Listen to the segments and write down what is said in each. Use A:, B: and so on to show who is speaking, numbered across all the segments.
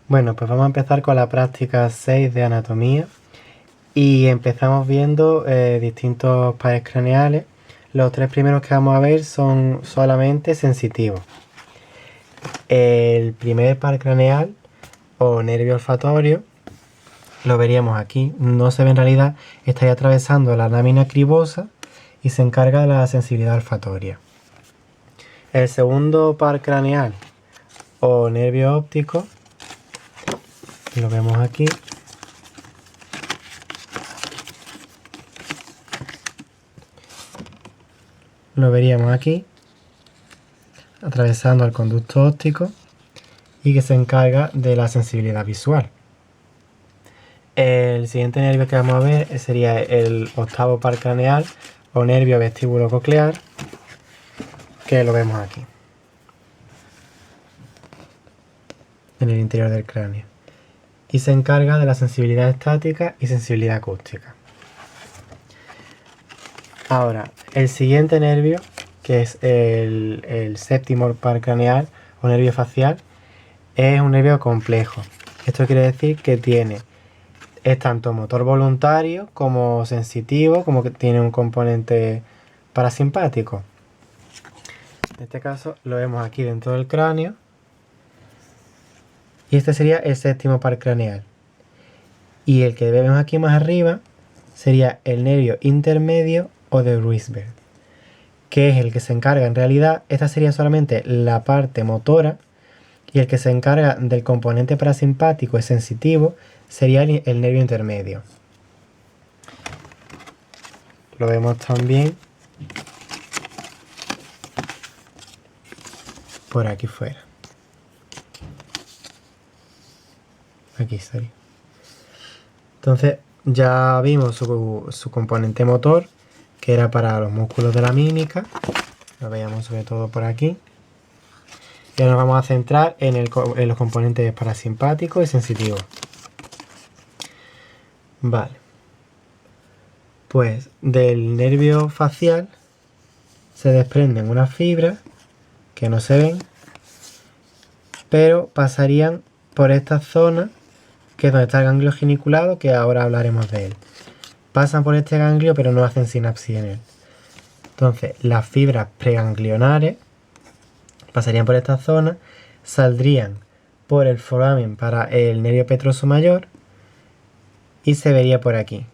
A: Bueno, pues vamos a empezar con la práctica 6 de anatomía y empezamos viendo distintos pares craneales. Los tres primeros que vamos a ver son solamente sensitivos. El primer par craneal o nervio olfatorio lo veríamos aquí. No se ve en realidad, estaría atravesando la lámina cribosa y se encarga de la sensibilidad olfatoria. El segundo par craneal o nervio óptico lo vemos aquí. Lo veríamos aquí, atravesando el conducto óptico y que se encarga de la sensibilidad visual. El siguiente nervio que vamos a ver sería el octavo par craneal o nervio vestíbulo coclear, que lo vemos aquí, en el interior del cráneo, y se encarga de la sensibilidad estática y sensibilidad acústica. Ahora, el siguiente nervio, que es el séptimo par craneal o nervio facial, es un nervio complejo. Esto quiere decir que es tanto motor voluntario como sensitivo, como que tiene un componente parasimpático. En este caso lo vemos aquí dentro del cráneo. Y este sería el séptimo par craneal. Y el que vemos aquí más arriba sería el nervio intermedio o de Ruysberg, que es el que se encarga en realidad, esta sería solamente la parte motora, y el que se encarga del componente parasimpático y sensitivo sería el nervio intermedio. Lo vemos también por aquí fuera. Aquí estaría. Entonces ya vimos su componente motor, que era para los músculos de la mímica. Lo veíamos sobre todo por aquí. Y ahora nos vamos a centrar en los componentes parasimpáticos y sensitivos. Vale. Pues del nervio facial se desprenden unas fibras que no se ven, pero pasarían por esta zona, que es donde está el ganglio geniculado, que ahora hablaremos de él. Pasan por este ganglio, pero no hacen sinapsis en él. Entonces, las fibras preganglionares pasarían por esta zona, saldrían por el foramen para el nervio petroso mayor y se vería por aquí.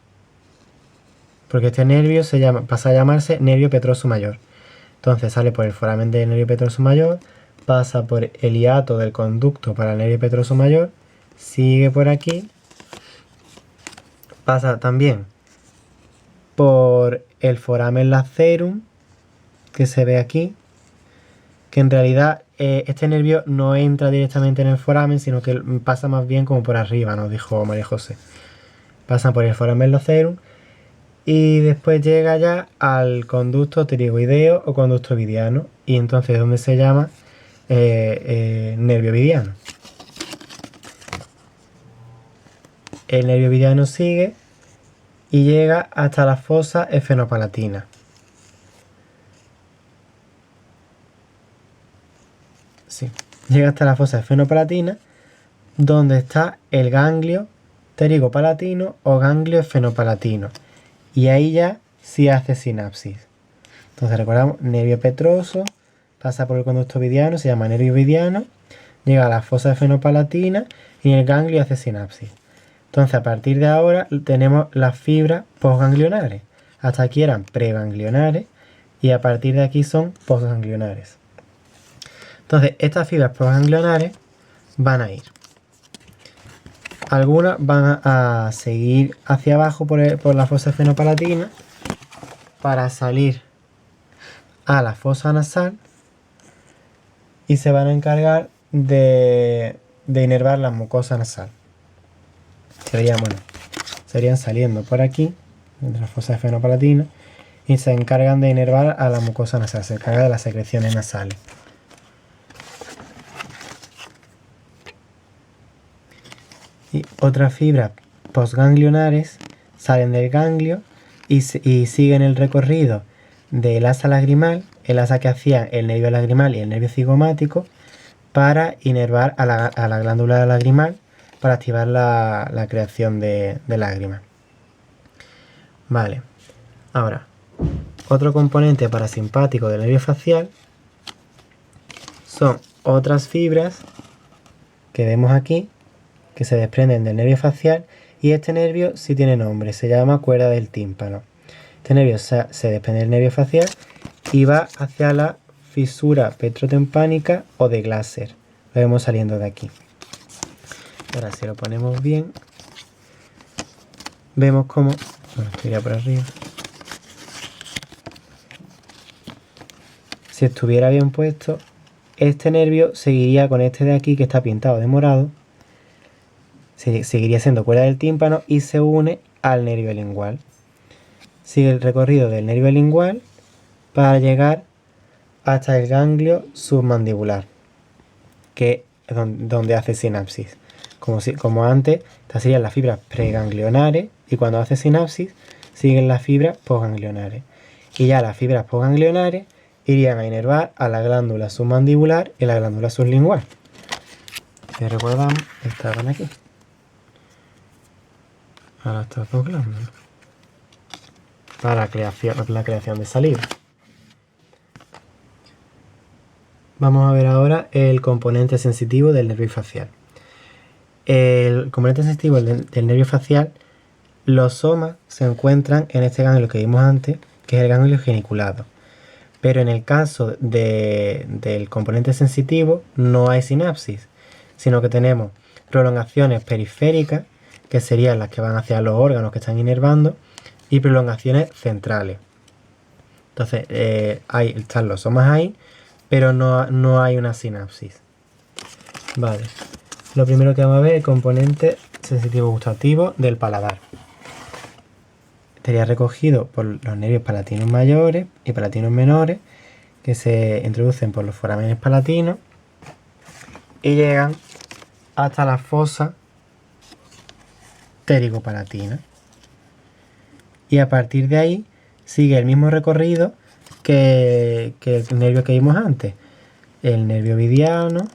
A: Porque este nervio pasa a llamarse nervio petroso mayor. Entonces sale por el foramen del nervio petroso mayor, pasa por el hiato del conducto para el nervio petroso mayor, sigue por aquí, pasa también por el foramen lacerum, que se ve aquí, que en realidad este nervio no entra directamente en el foramen, sino que pasa más bien como por arriba, nos dijo María José. Pasa por el foramen lacerum y después llega ya al conducto pterigoideo o conducto ovidiano, y entonces donde se llama nervio ovidiano. El nervio ovidiano sigue y llega hasta la fosa esfenopalatina. Sí, llega hasta la fosa esfenopalatina, donde está el ganglio pterigopalatino o ganglio esfenopalatino. Y ahí ya sí hace sinapsis. Entonces recordamos, nervio petroso, pasa por el conducto ovidiano, se llama nervio ovidiano, llega a la fosa esfenopalatina y en el ganglio hace sinapsis. Entonces a partir de ahora tenemos las fibras postganglionares. Hasta aquí eran preganglionares y a partir de aquí son postganglionares. Entonces estas fibras postganglionares van a ir. Algunas van a seguir hacia abajo por la fosa esfenopalatina para salir a la fosa nasal y se van a encargar de inervar la mucosa nasal. Serían saliendo por aquí, de la fosa esfenopalatina, y se encargan de inervar a la mucosa nasal, se encarga de las secreciones nasales. Y otras fibras postganglionares salen del ganglio y siguen el recorrido del asa lagrimal, el asa que hacían el nervio lagrimal y el nervio cigomático, para inervar a la glándula lagrimal para activar la creación de lágrimas. Vale, ahora, otro componente parasimpático del nervio facial son otras fibras que vemos aquí, que se desprenden del nervio facial, y este nervio sí tiene nombre, se llama cuerda del tímpano. Este nervio se desprende del nervio facial y va hacia la fisura petrotempánica o de Glaser. Lo vemos saliendo de aquí. Ahora si lo ponemos bien, vemos cómo, bueno, esto iría por arriba. Si estuviera bien puesto, este nervio seguiría con este de aquí que está pintado de morado, seguiría siendo cuerda del tímpano y se une al nervio lingual. Sigue el recorrido del nervio lingual para llegar hasta el ganglio submandibular, que es donde hace sinapsis. Como antes, estas serían las fibras preganglionares y cuando hace sinapsis siguen las fibras postganglionares. Y ya las fibras postganglionares irían a inervar a la glándula submandibular y la glándula sublingual. Si recordamos, estaban aquí. Ahora estas dos glándulas. Para la creación de saliva. Vamos a ver ahora el componente sensitivo del nervio facial. El componente sensitivo del nervio facial, los somas se encuentran en este ganglio que vimos antes, que es el ganglio geniculado. Pero en el caso del componente sensitivo no hay sinapsis, sino que tenemos prolongaciones periféricas, que serían las que van hacia los órganos que están inervando, y prolongaciones centrales. Entonces, están los somas ahí, pero no hay una sinapsis. Vale. Lo primero que vamos a ver es el componente sensitivo gustativo del paladar. Estaría recogido por los nervios palatinos mayores y palatinos menores, que se introducen por los foramenes palatinos y llegan hasta la fosa pterigopalatina. Y a partir de ahí sigue el mismo recorrido que el nervio que vimos antes. El nervio vidiano,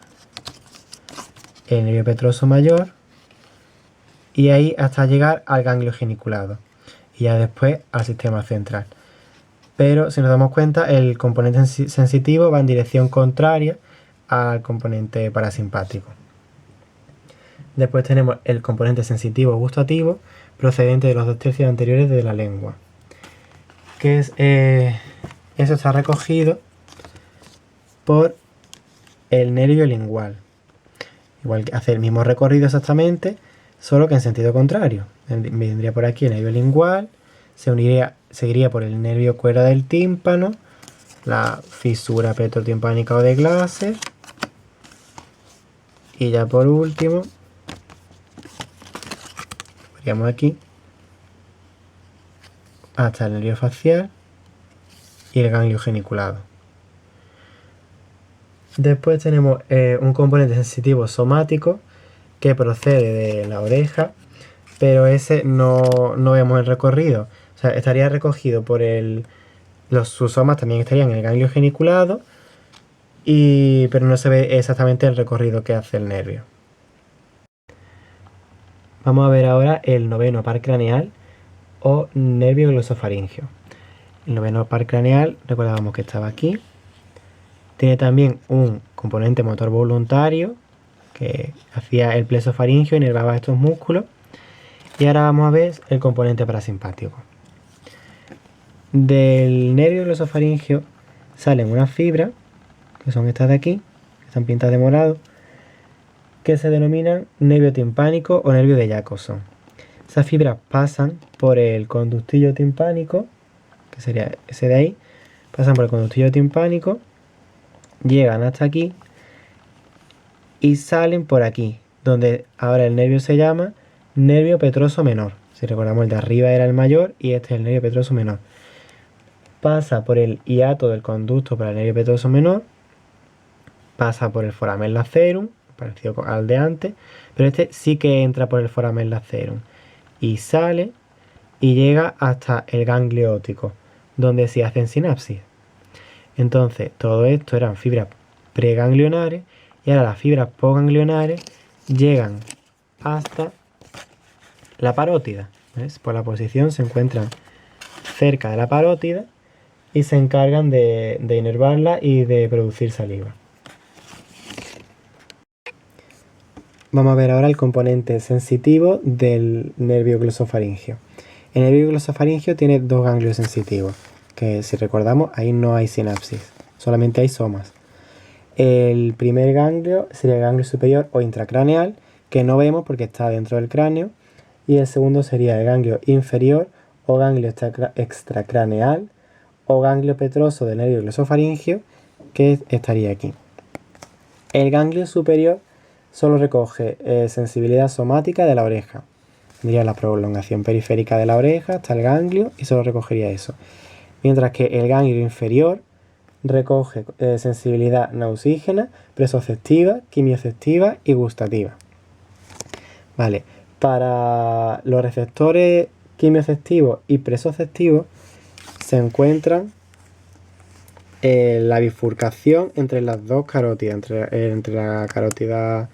A: el nervio petroso mayor y ahí hasta llegar al ganglio geniculado y ya después al sistema central. Pero si nos damos cuenta, el componente sensitivo va en dirección contraria al componente parasimpático. Después tenemos el componente sensitivo gustativo procedente de los 2/3 anteriores de la lengua, que es, eso está recogido por el nervio lingual. Igual que hace el mismo recorrido exactamente, solo que en sentido contrario. Vendría por aquí el nervio lingual, seguiría por el nervio cuerda del tímpano, la fisura petrotimpánica o de Glaser, y ya por último, iríamos aquí hasta el nervio facial y el ganglio geniculado. Después tenemos un componente sensitivo somático que procede de la oreja, pero ese no vemos el recorrido. O sea, estaría recogido por sus somas también estarían en el ganglio geniculado, pero no se ve exactamente el recorrido que hace el nervio. Vamos a ver ahora el noveno par craneal o nervio glosofaringeo. El noveno par craneal, recordábamos que estaba aquí. Tiene también un componente motor voluntario que hacía el plexo faríngeo, inervaba estos músculos. Y ahora vamos a ver el componente parasimpático. Del nervio glosofaríngeo salen unas fibras, que son estas de aquí, que están pintadas de morado, que se denominan nervio timpánico o nervio de Jacobson. Esas fibras pasan por el conductillo timpánico, que sería ese de ahí, pasan por el conductillo timpánico, llegan hasta aquí y salen por aquí, donde ahora el nervio se llama nervio petroso menor. Si recordamos, el de arriba era el mayor y este es el nervio petroso menor. Pasa por el hiato del conducto para el nervio petroso menor, pasa por el foramen lacerum, parecido al de antes, pero este sí que entra por el foramen lacerum y sale y llega hasta el ganglio óptico, donde se hacen sinapsis. Entonces, todo esto eran fibras preganglionares y ahora las fibras postganglionares llegan hasta la parótida. ¿Ves? Por la posición se encuentran cerca de la parótida y se encargan de inervarla y de producir saliva. Vamos a ver ahora el componente sensitivo del nervio glosofaringeo. El nervio glosofaringeo tiene dos ganglios sensitivos, que si recordamos ahí no hay sinapsis, solamente hay somas. El primer ganglio sería el ganglio superior o intracraneal, que no vemos porque está dentro del cráneo, y el segundo sería el ganglio inferior o ganglio extracraneal o ganglio petroso del nervio glosofaringeo, que estaría aquí. El ganglio superior solo recoge sensibilidad somática de la oreja. Tendría la prolongación periférica de la oreja hasta el ganglio y solo recogería eso. Mientras que el ganglio inferior recoge sensibilidad nausígena, presoceptiva, quimioceptiva y gustativa. Vale, para los receptores quimioceptivos y presoceptivos se encuentran la bifurcación entre las dos carótidas, entre la carótida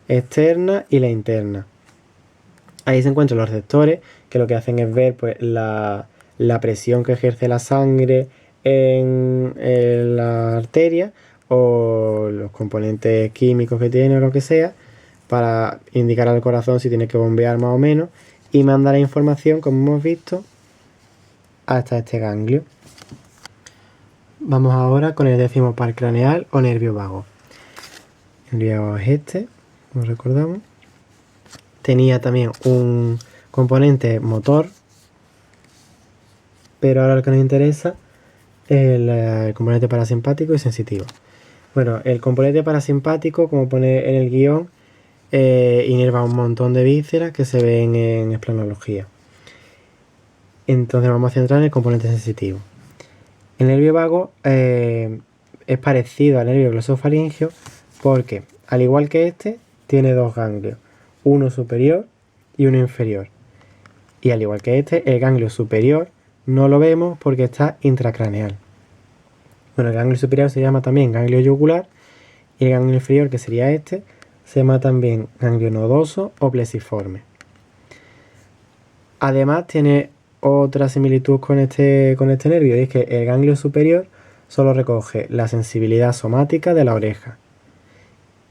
A: externa y la interna. Ahí se encuentran los receptores que lo que hacen es ver pues, la presión que ejerce la sangre en la arteria o los componentes químicos que tiene o lo que sea para indicar al corazón si tiene que bombear más o menos y manda la información, como hemos visto, hasta este ganglio. Vamos ahora con el décimo par craneal o nervio vago. El nervio vago es este, como recordamos. Tenía también un componente motor, pero ahora lo que nos interesa es el componente parasimpático y sensitivo. Bueno, el componente parasimpático, como pone en el guión, inerva un montón de vísceras que se ven en esplanología. Entonces vamos a centrar en el componente sensitivo. El nervio vago es parecido al nervio glosofaringeo porque, al igual que este, tiene dos ganglios, uno superior y uno inferior. Y al igual que este, el ganglio superior no lo vemos porque está intracraneal. Bueno, el ganglio superior se llama también ganglio yugular y el ganglio inferior, que sería este, se llama también ganglio nodoso o plesiforme. Además tiene otra similitud con este nervio, y es que el ganglio superior solo recoge la sensibilidad somática de la oreja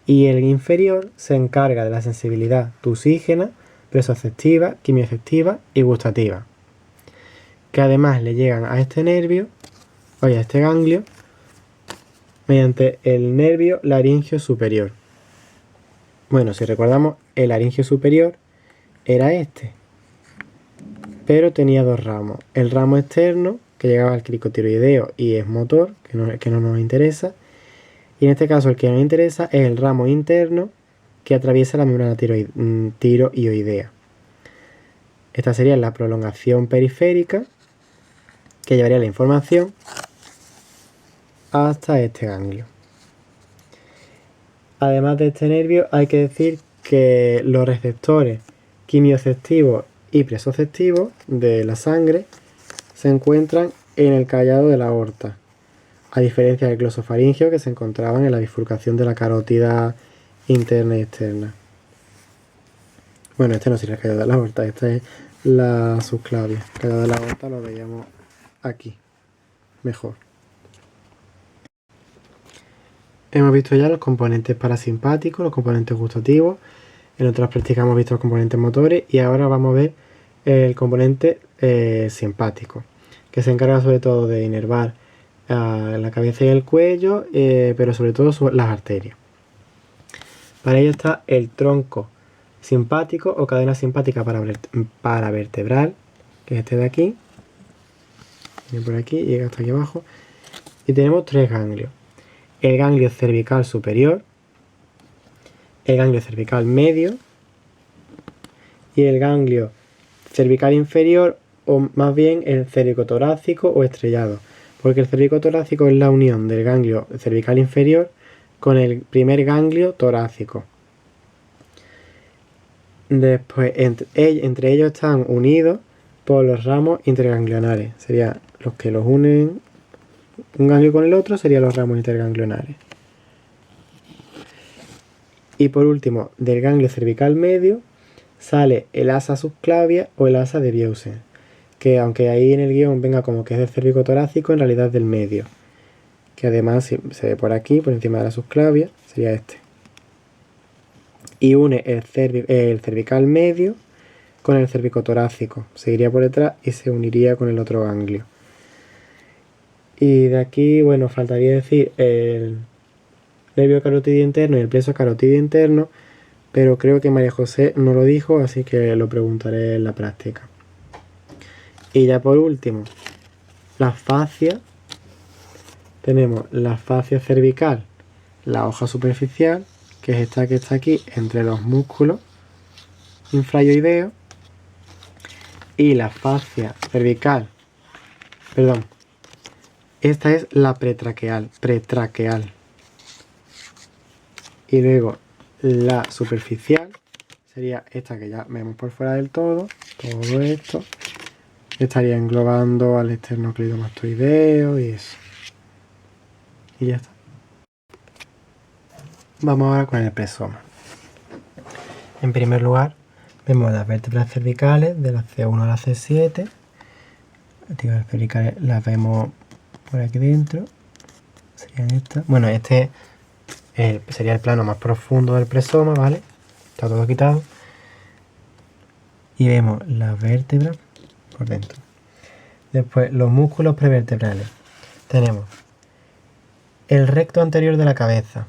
A: y el inferior se encarga de la sensibilidad tusígena, presoceptiva, quimioceptiva y gustativa, que además le llegan a este nervio, a este ganglio, mediante el nervio laringio superior. Bueno, si recordamos, el laringio superior era este, pero tenía dos ramos. El ramo externo, que llegaba al cricotiroideo y es motor, que no nos interesa. Y en este caso el que nos interesa es el ramo interno que atraviesa la membrana tiroidea. Esta sería la prolongación periférica que llevaría la información hasta este ganglio. Además de este nervio, hay que decir que los receptores quimioceptivos y presoceptivos de la sangre se encuentran en el callado de la aorta, a diferencia del glosofaringeo que se encontraban en la bifurcación de la carótida interna y externa. Bueno, este no sería el callado de la aorta, esta es la subclavia. El callado de la aorta lo veíamos aquí, mejor. Hemos visto ya los componentes parasimpáticos, los componentes gustativos. En otras prácticas hemos visto los componentes motores y ahora vamos a ver el componente simpático, que se encarga sobre todo de inervar la cabeza y el cuello, pero sobre todo las arterias. Para ello está el tronco simpático o cadena simpática paravertebral, que es este de aquí. Viene por aquí, llega hasta aquí abajo. Y tenemos tres ganglios. El ganglio cervical superior, el ganglio cervical medio y el ganglio cervical inferior, o más bien el cervicotorácico o estrellado, porque el cervicotorácico es la unión del ganglio cervical inferior con el primer ganglio torácico. Después, entre ellos están unidos por los ramos interganglionares, serían los que los unen un ganglio con el otro, serían los ramos interganglionares. Y por último, del ganglio cervical medio sale el asa subclavia o el asa de Bieusen, que aunque ahí en el guión venga como que es del cérvico-torácico, en realidad es del medio, que además si se ve por aquí, por encima de la subclavia, sería este. Y une el cervical medio con el cérvico-torácico, seguiría por detrás y se uniría con el otro ganglio. Y de aquí, bueno, faltaría decir el nervio carotidio interno y el plexo carotidio interno, pero creo que María José no lo dijo, así que lo preguntaré en la práctica. Y ya por último, las fascias. Tenemos la fascia cervical, la hoja superficial, que es esta que está aquí entre los músculos infrayoideos, y la fascia cervical, perdón, esta es la pretraqueal, y luego la superficial sería esta que ya vemos por fuera del todo esto estaría englobando al esternocleidomastoideo y eso. Y ya está. Vamos ahora con el presoma. En primer lugar, vemos las vértebras cervicales de la C1 a la C7. Las vértebras cervicales las vemos por aquí dentro. Serían estas. Bueno, este sería el plano más profundo del presoma, ¿vale? Está todo quitado. Y vemos las vértebras por dentro. Después, los músculos prevertebrales. Tenemos el recto anterior de la cabeza,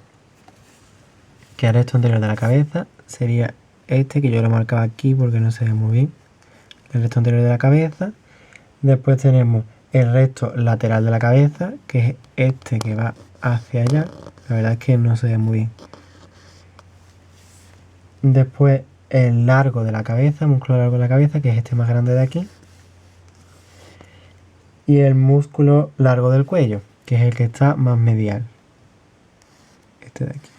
A: que el recto anterior de la cabeza sería este, que yo lo marcaba aquí porque no se ve muy bien. El recto anterior de la cabeza. Después tenemos el recto lateral de la cabeza, que es este que va hacia allá. La verdad es que no se ve muy bien. Después el largo de la cabeza, músculo largo de la cabeza, que es este más grande de aquí. Y el músculo largo del cuello, que es el que está más medial. Este de aquí.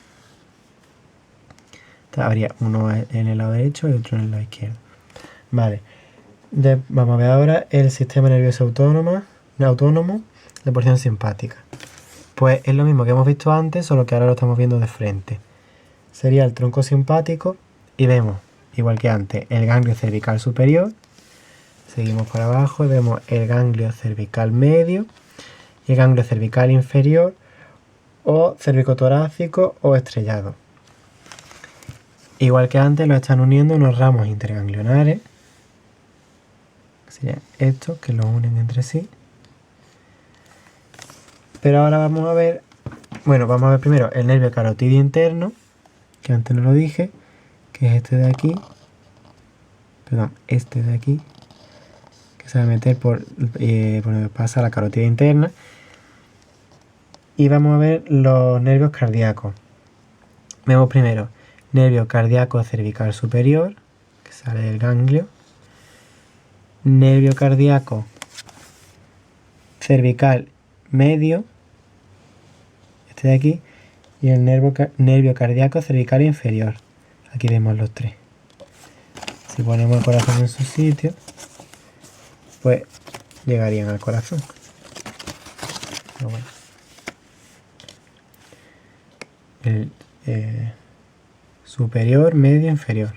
A: Habría uno en el lado derecho y otro en el lado izquierdo. Vale. Vamos a ver ahora el sistema nervioso autónomo de porción simpática. Pues es lo mismo que hemos visto antes, solo que ahora lo estamos viendo de frente. Sería el tronco simpático y vemos, igual que antes, el ganglio cervical superior. Seguimos por abajo y vemos el ganglio cervical medio y el ganglio cervical inferior o cervicotorácico o estrellado. Igual que antes, lo están uniendo unos ramos interganglionares. Serían estos que los unen entre sí. Pero ahora vamos a ver, primero el nervio carotidio interno, que antes no lo dije, que es este de aquí, que se va a meter por donde pasa la carótida interna. Y vamos a ver los nervios cardíacos. Vemos primero nervio cardíaco cervical superior, que sale del ganglio. Nervio cardíaco cervical medio, este de aquí, y el nervio cardíaco cervical inferior. Aquí vemos los tres. Si ponemos el corazón en su sitio, pues llegarían al corazón. Pero bueno. El superior, medio, inferior.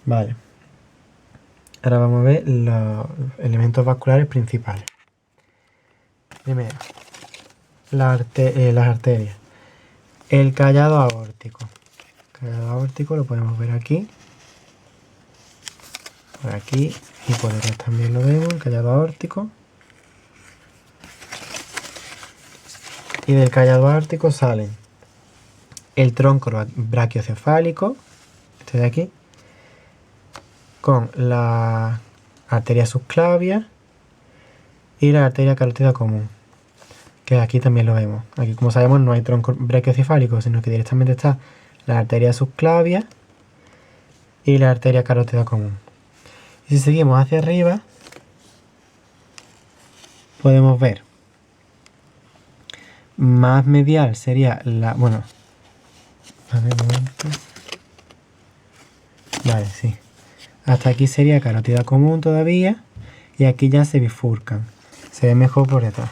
A: Vale. Ahora vamos a ver los elementos vasculares principales. Primero, las arterias. El callado aórtico. El callado aórtico lo podemos ver aquí. Por aquí y por detrás también lo vemos, el callado aórtico. Y del callado aórtico salen el tronco brachiocefálico, este de aquí, con la arteria subclavia y la arteria carótida común, que aquí también lo vemos. Aquí, como sabemos, no hay tronco brachiocefálico, sino que directamente está la arteria subclavia y la arteria carótida común. Y si seguimos hacia arriba, podemos ver más medial sería la... Bueno, a ver un momento. Vale, sí. Hasta aquí sería carótida común todavía. Y aquí ya se bifurcan. Se ve mejor por detrás.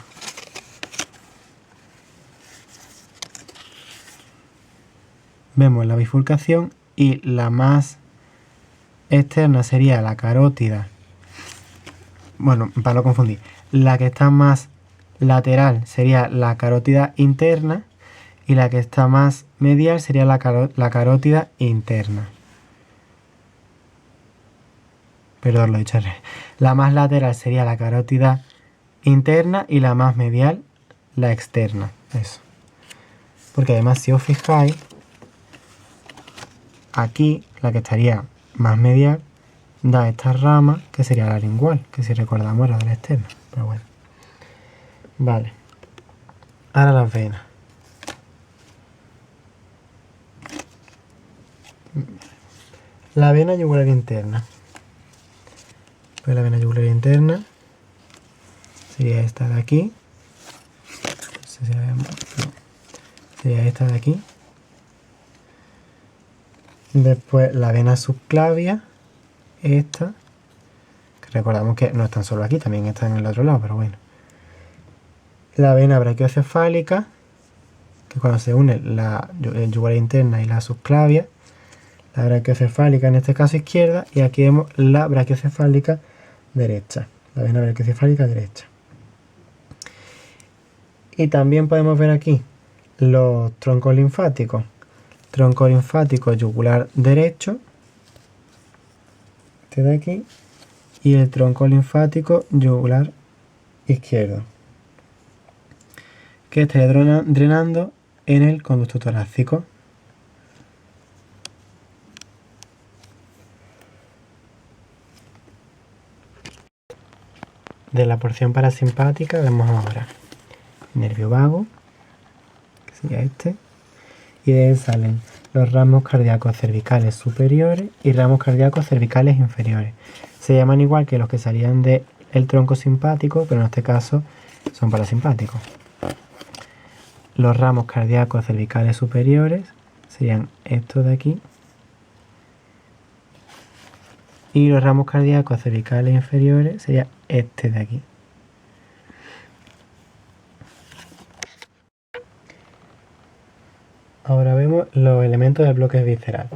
A: Vemos la bifurcación y la más externa sería la carótida. Bueno, para no confundir, la que está más lateral sería la carótida interna y la que está más medial sería la carótida interna. Perdón, lo he dicho al revés. La más lateral sería la carótida interna y la más medial la externa. Eso. Porque además, si os fijáis, aquí la que estaría más medial da esta rama que sería la lingual, que si recordamos era de la externa. Pero bueno. Vale. Ahora las venas. La vena yugular interna. Pues la vena yugular interna sería esta de aquí. Sería esta de aquí. Después la vena subclavia, esta, que recordamos que no están solo aquí, también están en el otro lado, pero bueno. La vena brachiocefálica, que cuando se une la yugular interna y la subclavia, la brachiocefálica en este caso izquierda, y aquí vemos la brachiocefálica derecha, la vena brachiocefálica derecha. Y también podemos ver aquí los troncos linfáticos. Tronco linfático yugular derecho, este de aquí, y el tronco linfático yugular izquierdo, que estaría drenando en el conducto torácico. De la porción parasimpática vemos ahora nervio vago, que sería este, y de él salen los ramos cardíacos cervicales superiores y ramos cardíacos cervicales inferiores. Se llaman igual que los que salían del tronco simpático, pero en este caso son parasimpáticos. Los ramos cardíacos cervicales superiores serían estos de aquí. Y los ramos cardíacos cervicales inferiores sería este de aquí. Ahora vemos los elementos del bloque visceral.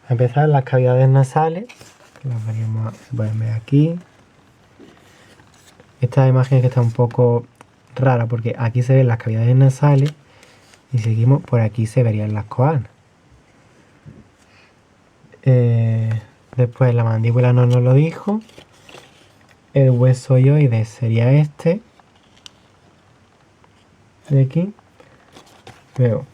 A: A empezar, las cavidades nasales, que las veríamos, se pueden ver aquí. Esta imagen que está un poco rara porque aquí se ven las cavidades nasales y seguimos por aquí se verían las coanas. Después la mandíbula no nos lo dijo. El hueso hioides sería este de aquí. Luego,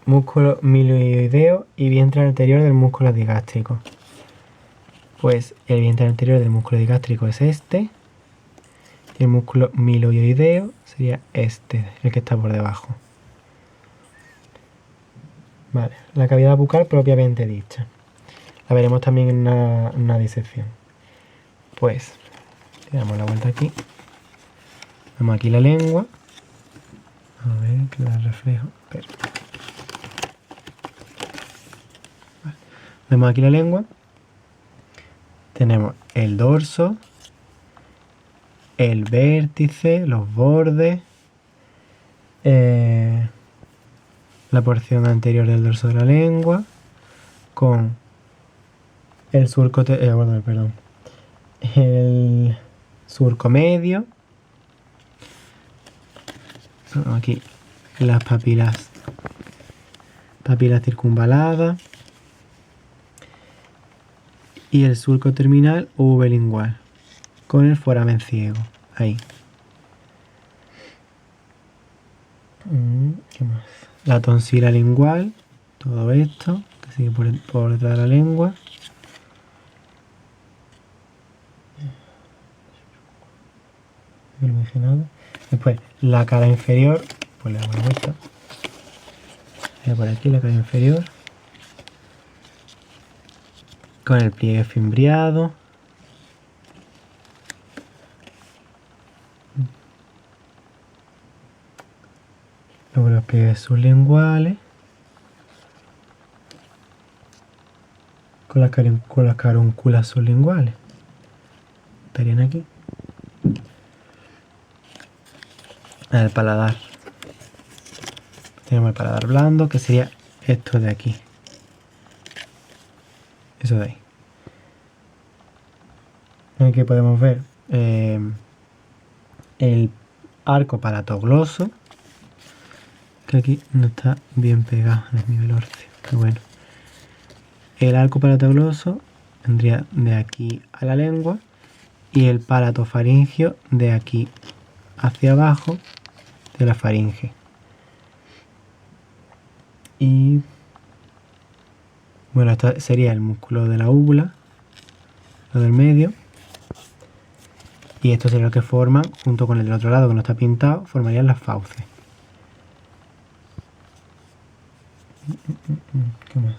A: músculo milioideo y vientre anterior del músculo digástrico. Pues el vientre anterior del músculo digástrico es este. Y el músculo milioideo sería este, el que está por debajo. Vale, la cavidad bucal propiamente dicha. La veremos también en una disección. Pues, le damos la vuelta aquí. Vemos aquí la lengua. A ver, que la reflejo. Espera. Vale. Vemos aquí la lengua. Tenemos el dorso, el vértice, los bordes, la porción anterior del dorso de la lengua, con el surco, el surco medio, aquí las papilas circunvaladas y el surco terminal o lingual con el foramen ciego, ahí. ¿Qué más? La tonsila lingual, todo esto que sigue por detrás de la lengua. Después la cara inferior, pues le damos la vuelta. Por aquí la cara inferior. Con el pliegue fimbriado. Luego los pliegues sublinguales. Con las carúnculas sublinguales. Estarían aquí. El paladar. Tenemos el paladar blando, que sería esto de aquí. eso de ahí. Aquí podemos ver el arco palatogloso, que aquí no está bien pegado en el nivel óseo, pero bueno. El arco palatogloso vendría de aquí a la lengua y el palatofaringio de aquí hacia abajo de la faringe. Y bueno, esto sería el músculo de la úvula, lo del medio. Y esto sería lo que forman, junto con el del otro lado que no está pintado, formarían las fauces. ¿Qué más?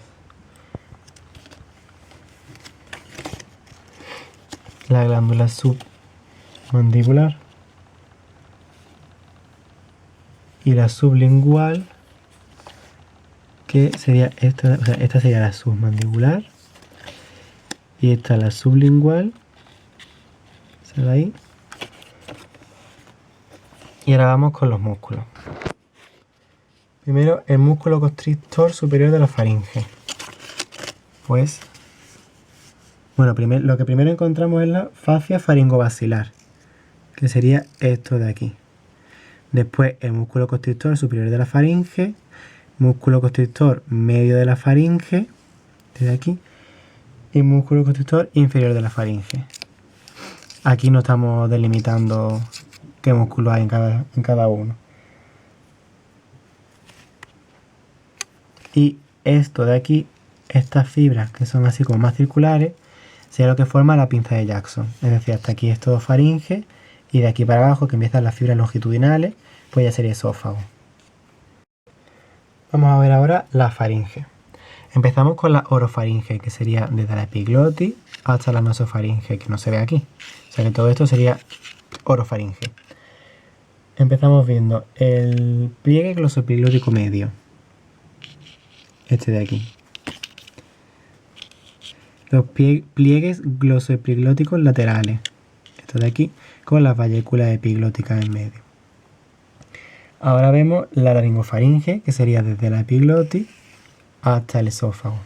A: La glándula submandibular y la sublingual, que sería esta, o sea, esta sería la submandibular y esta la sublingual. ¿Se ve ahí? Y ahora vamos con los músculos. Primero, el músculo constrictor superior de la faringe. Pues, bueno, lo que primero encontramos es la fascia faringobasilar, que sería esto de aquí. Después, el músculo constrictor superior de la faringe, músculo constrictor medio de la faringe, desde aquí, y músculo constrictor inferior de la faringe. Aquí no estamos delimitando qué músculo hay en cada uno. Y esto de aquí, estas fibras que son así como más circulares, sería lo que forma la pinza de Jackson. Es decir, hasta aquí es todo faringe y de aquí para abajo, que empiezan las fibras longitudinales, pues ya sería esófago. Vamos a ver ahora la faringe. Empezamos con la orofaringe, que sería desde la epiglotis hasta la nasofaringe, que no se ve aquí. O sea que todo esto sería orofaringe. Empezamos viendo el pliegue glosoepiglótico medio. Este de aquí. Los pliegues glosoepiglóticos laterales. Esto de aquí, con las valléculas epiglóticas en medio. Ahora vemos la laringofaringe, que sería desde la epiglotis hasta el esófago.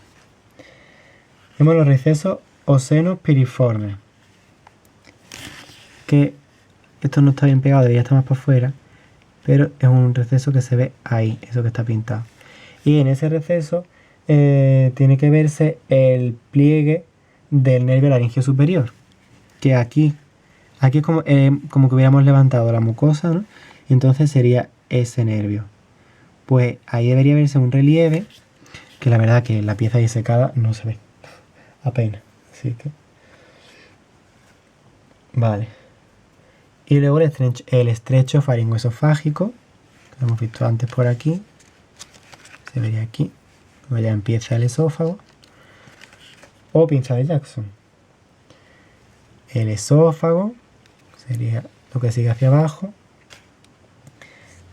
A: Vemos los recesos osenos piriformes, que esto no está bien pegado, debería estar más para afuera, pero es un receso que se ve ahí, eso que está pintado. Y en ese receso tiene que verse el pliegue del nervio laringeo superior, que aquí es como que hubiéramos levantado la mucosa, ¿no? Y entonces sería ese nervio. Pues ahí debería verse un relieve, que la verdad que la pieza disecada no se ve apenas. Así que vale. Y luego el estrecho faringoesofágico, que lo hemos visto antes por aquí. Se vería aquí, cuando ya empieza el esófago. O pinza de Jackson. El esófago sería lo que sigue hacia abajo.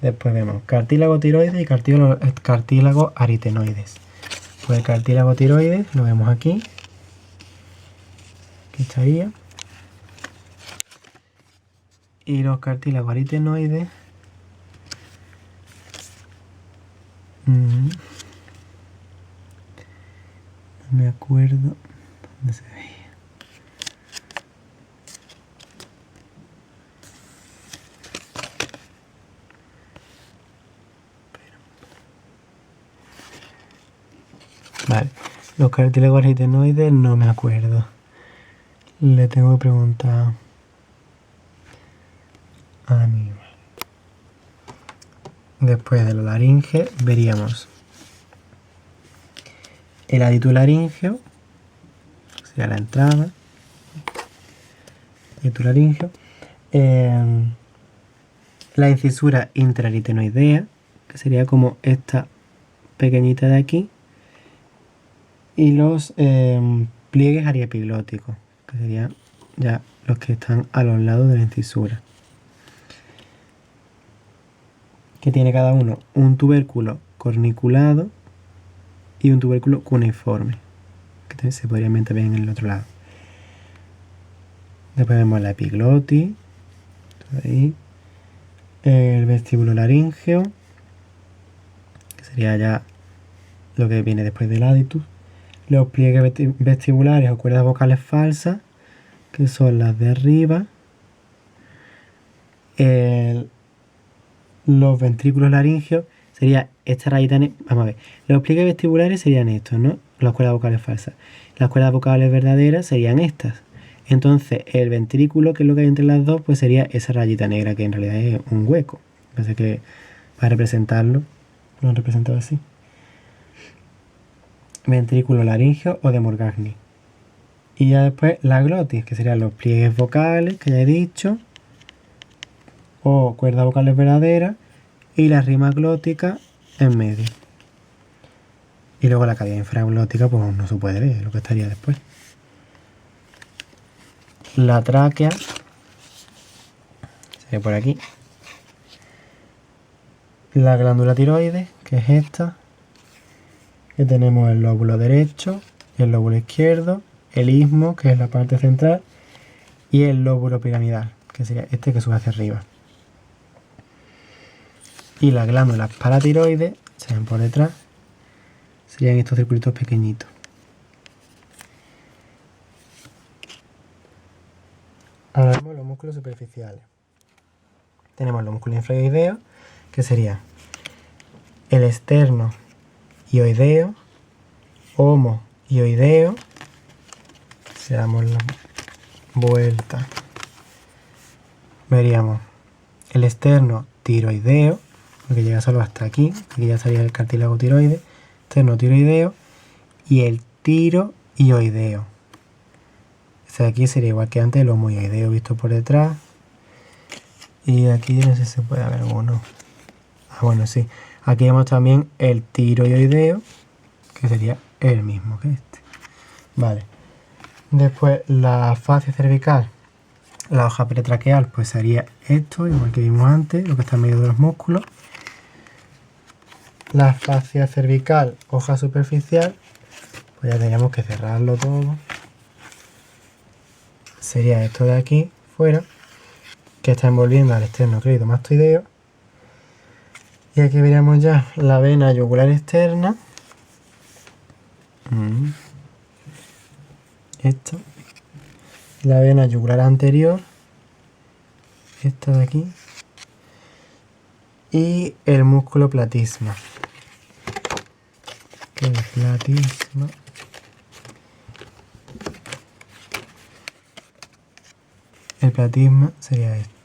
A: Después vemos cartílago tiroides y cartílago aritenoides. Pues el cartílago tiroides lo vemos aquí. Aquí estaría. Y los cartílagos aritenoides no me acuerdo dónde se veía. Vale, los cartílagos aritenoides no me acuerdo. Le tengo que preguntar a Aníbal. Después de la laringe veríamos el aditularingeo, sería la entrada, aditularingeo, la incisura intraaritenoidea, que sería como esta pequeñita de aquí, y los pliegues ariepiglóticos, que serían ya los que están a los lados de la incisura, que tiene cada uno un tubérculo corniculado y un tubérculo cuneiforme, que se podría ver también en el otro lado. Después vemos la epiglotis, ahí, el vestíbulo laríngeo, que sería ya lo que viene después del aditus, los pliegues vestibulares o cuerdas vocales falsas, que son las de arriba, los ventrículos laringeos, sería esta rayita, vamos a ver, los pliegues vestibulares serían estos, ¿no? Las cuerdas vocales falsas. Las cuerdas vocales verdaderas serían estas. Entonces, el ventrículo, que es lo que hay entre las dos, pues sería esa rayita negra, que en realidad es un hueco. Parece que para representarlo, lo han representado así. Ventrículo laringeo o de Morgagni. Y ya después la glotis, que serían los pliegues vocales, que ya he dicho, o cuerdas vocales verdaderas, y la rima glótica en medio. Y luego la cavidad infraglótica, pues no se puede ver, lo que estaría después. La tráquea, se ve por aquí. La glándula tiroides, que es esta. Que tenemos el lóbulo derecho, el lóbulo izquierdo, el istmo, que es la parte central, y el lóbulo piramidal, que sería este que sube hacia arriba. Y las glándulas paratiroides, se ven por detrás, serían estos circulitos pequeñitos. Ahora vemos los músculos superficiales. Tenemos los músculos infraoideos, que serían el externo hioideo, homo hioideo. Si damos la vuelta, veríamos el externo tiroideo, porque llega solo hasta aquí, aquí ya sería el cartílago tiroide, externo tiroideo, y el tiroioideo. Este de aquí sería igual que antes el homoioideo visto por detrás. Y aquí no sé si se puede ver alguno. Ah, bueno, sí. Aquí vemos también el tiroioideo, que sería el mismo que este. Vale. Después la fascia cervical, la hoja pretraqueal, pues sería esto, igual que vimos antes, lo que está en medio de los músculos. La fascia cervical, hoja superficial, pues ya tendríamos que cerrarlo todo. Sería esto de aquí, fuera, que está envolviendo al esternocleidomastoideo. Y aquí veríamos ya la vena yugular externa. Esto. La vena yugular anterior. Esta de aquí. Y el músculo platisma. El platisma. El platisma sería este.